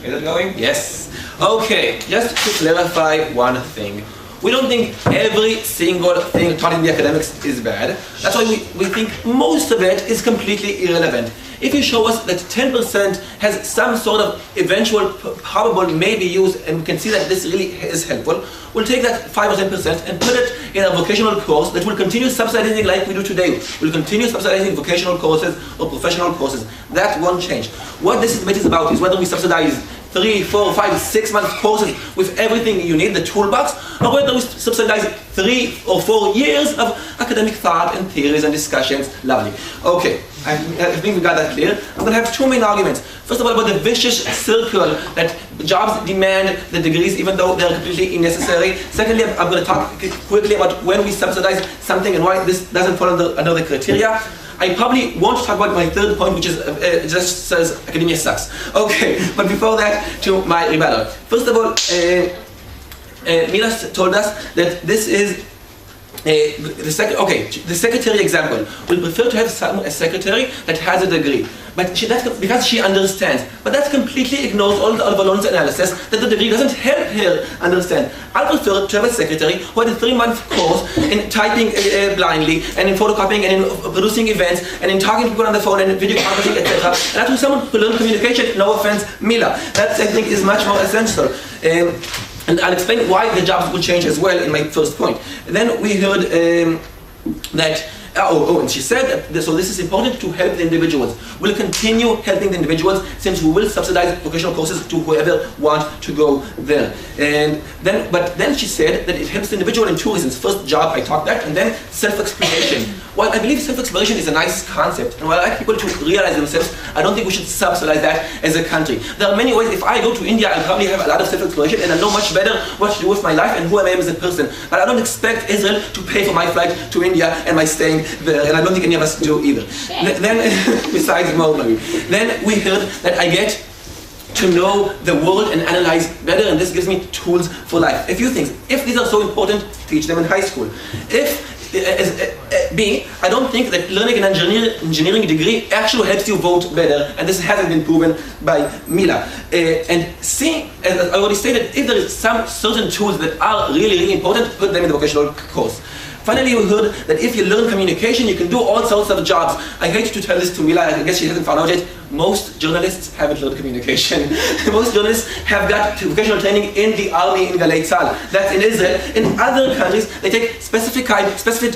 Is it going? Yes. Okay, just to clarify one thing. We don't think every single thing taught in the academics is bad. That's why we think most of it is completely irrelevant. If you show us that 10% has some sort of eventual probable maybe use, and we can see that this really is helpful, we'll take that 5 or 10% and put it in a vocational course that will continue subsidizing like we do today. We'll continue subsidizing vocational courses or professional courses. That won't change. What this debate is about is whether we subsidize 3, 4, 5, 6 month courses with everything you need, the toolbox, or whether we subsidize 3 or 4 years of academic thought and theories and discussions. Lovely. Okay, I think we got that clear. I'm going to have 2 main arguments. First of all, about the vicious circle that jobs demand the degrees even though they're completely unnecessary. Secondly, I'm going to talk quickly about when we subsidize something and why this doesn't fall under the criteria. I probably won't talk about my third point, which is just says academia sucks. Okay, but before that, to my rebuttal. First of all, Mila told us that this is the secretary example. We prefer to have a secretary that has a degree, but because she understands. But that completely ignores all the Valon's analysis that the degree doesn't help her understand. I prefer to have a secretary who had a 3-month course in typing blindly, and in photocopying, and in producing events, and in talking to people on the phone, and in video conferencing, etc. And that was someone who learned communication. No offense, Mila. That I think is much more essential. And I'll explain why the jobs will change as well in my first point. And then we heard that, and she said that, so this is important to help the individuals. We'll continue helping the individuals since we will subsidize vocational courses to whoever wants to go there. But then she said that it helps the individual in 2 reasons. First, job, I talked that, and then self-exploration. While I believe self-exploration is a nice concept, and while I like people to realize themselves, I don't think we should subsidize that as a country. There are many ways. If I go to India, I'll probably have a lot of self-exploration, and I know much better what to do with my life and who I am as a person. But I don't expect Israel to pay for my flight to India and my staying there, and I don't think any of us do either. Then, besides normally, then we heard that I get to know the world and analyze better, and this gives me tools for life. A few things. If these are so important, teach them in high school. I don't think that learning an engineering degree actually helps you vote better, and this hasn't been proven by Mila. And C, as I already stated, if there is some certain tools that are really, really important, put them in the vocational course. Finally, we heard that if you learn communication, you can do all sorts of jobs. I hate to tell this to Mila, I guess she hasn't found out yet. Most journalists haven't learned communication. Most journalists have got vocational training in the army in Galei Tzahal. That's in Israel. In other countries, they take specific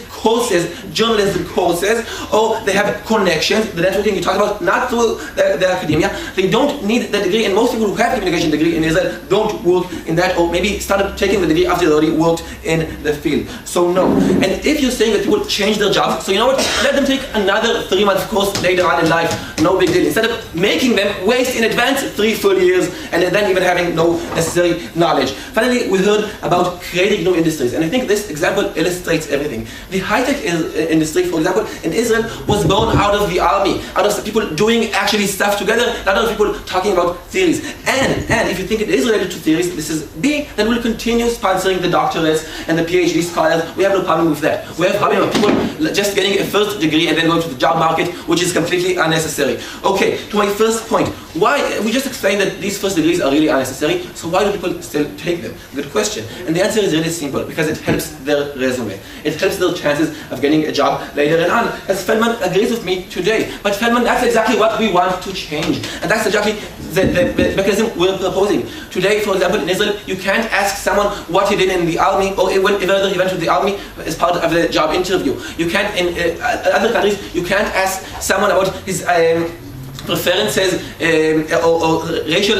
courses, journalism courses, or they have connections, the networking you talked about, not through the academia. They don't need the degree, and most people who have a communication degree in Israel don't work in that, or maybe started taking the degree after they already worked in the field. So no. And if you're saying that people change their jobs, so you know what? Let them take another 3-month course later on in life. No big deal. Instead of making them waste in advance 3 full years and then even having no necessary knowledge. Finally, we heard about creating new industries, and I think this example illustrates everything. The high-tech industry, for example, in Israel was born out of the army, out of people doing actually stuff together, not out of people talking about theories. And if you think it is related to theories, this is B, then we'll continue sponsoring the doctorates and the PhD scholars. We have no problem with that. We have a problem with people just getting a first degree and then going to the job market, which is completely unnecessary. Okay, to my first point. Why? We just explained that these first degrees are really unnecessary, so why do people still take them? Good question. And the answer is really simple, because it helps their resume. It helps their chances of getting a job later on. As Feldman agrees with me today. But Feldman, that's exactly what we want to change. And that's exactly the mechanism we're proposing. Today, for example, in Israel, you can't ask someone what he did in the army, or whether he went to the army as part of the job interview. You can't, in other countries, you can't ask someone about his preferences or racial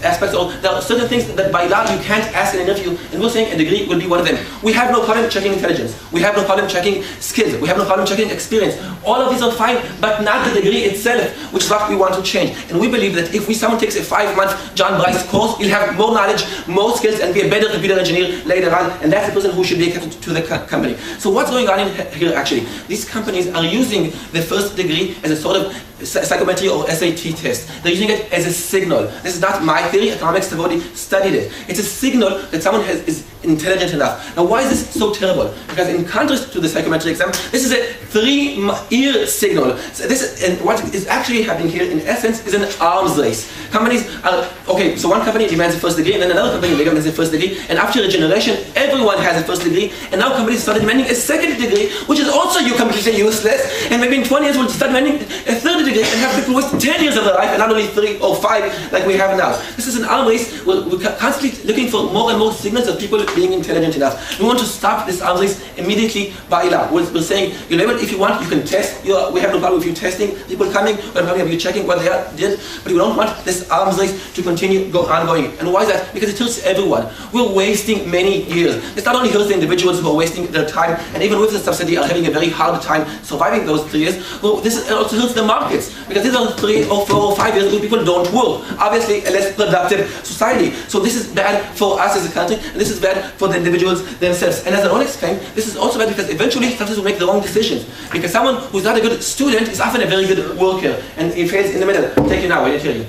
aspects, or there are certain things that by law you can't ask in an interview, and we're saying a degree will be one of them. We have no problem checking intelligence. We have no problem checking skills. We have no problem checking experience. All of these are fine, but not the degree itself, which is what we want to change. And we believe that if someone takes a 5-month John Bryce course, he'll have more knowledge, more skills, and be a better computer engineer later on, and that's the person who should be accepted to the company. So what's going on in here actually? These companies are using the first degree as a sort of psychometry or SAT test. They're using it as a signal. This is not my theory. Economics have already studied it. It's a signal that someone is intelligent enough. Now, why is this so terrible? Because in contrast to the psychometric exam, this is a 3-year signal. So and what is actually happening here, in essence, is an arms race. Companies are, okay, so one company demands a first degree, and then another company demands a first degree, and after a generation, everyone has a first degree, and now companies start demanding a second degree, which is also completely useless, and maybe in 20 years we'll start demanding a third degree and have people waste 10 years of their life, and not only 3 or 5 like we have now. This is an arms race. We're constantly looking for more and more signals of people being intelligent enough. We want to stop this arms race immediately by law. We're saying, you level, if you want, you can test. We have no problem with you testing, people coming, we have no problem with you checking what they did, but we don't want this arms race to continue ongoing. And why is that? Because it hurts everyone. We're wasting many years. This not only hurts the individuals who are wasting their time, and even with the subsidy are having a very hard time surviving those 3 years, well, this also hurts the markets, because these are 3 or 4 or 5 years where people don't work. Obviously, a less productive society. So this is bad for us as a country, and this is bad for the individuals themselves. And as I already explained, this is also bad because eventually sometimes we make the wrong decisions. Because someone who's not a good student is often a very good worker, and he fails in the middle. Thank you now, I didn't hear you.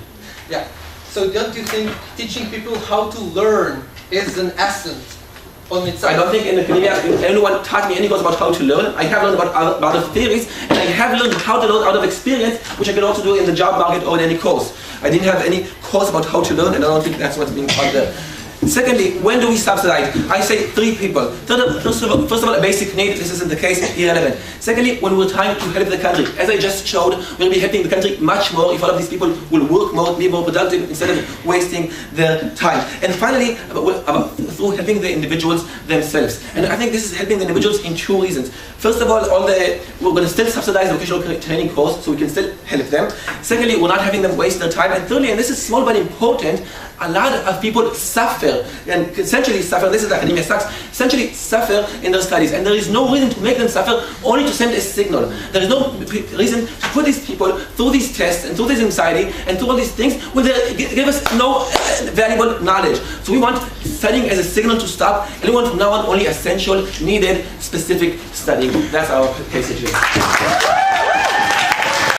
Yeah. So don't you think teaching people how to learn is an essence on its own? I don't think in academia anyone taught me any course about how to learn. I have learned about other theories, and I have learned how to learn out of experience, which I can also do in the job market or in any course. I didn't have any course about how to learn, and I don't think that's what's being taught there. Secondly, when do we subsidize? I say 3 people. First of all, a basic need. This isn't the case, irrelevant. Secondly, when we're trying to help the country. As I just showed, we'll be helping the country much more if all of these people will work more, be more productive, instead of wasting their time. And finally, through helping the individuals themselves. And I think this is helping the individuals in 2 reasons. First of all, we're going to still subsidize the vocational training course, so we can still help them. Secondly, we're not having them waste their time. And thirdly, and this is small but important, a lot of people suffer, and essentially suffer, this is academia sucks, essentially suffer in their studies. And there is no reason to make them suffer, only to send a signal. There is no reason to put these people through these tests, and through this anxiety, and through all these things, when they give us no valuable knowledge. So we want studying as a signal to stop, and we want from now on only essential, needed, specific studying. That's our case situation.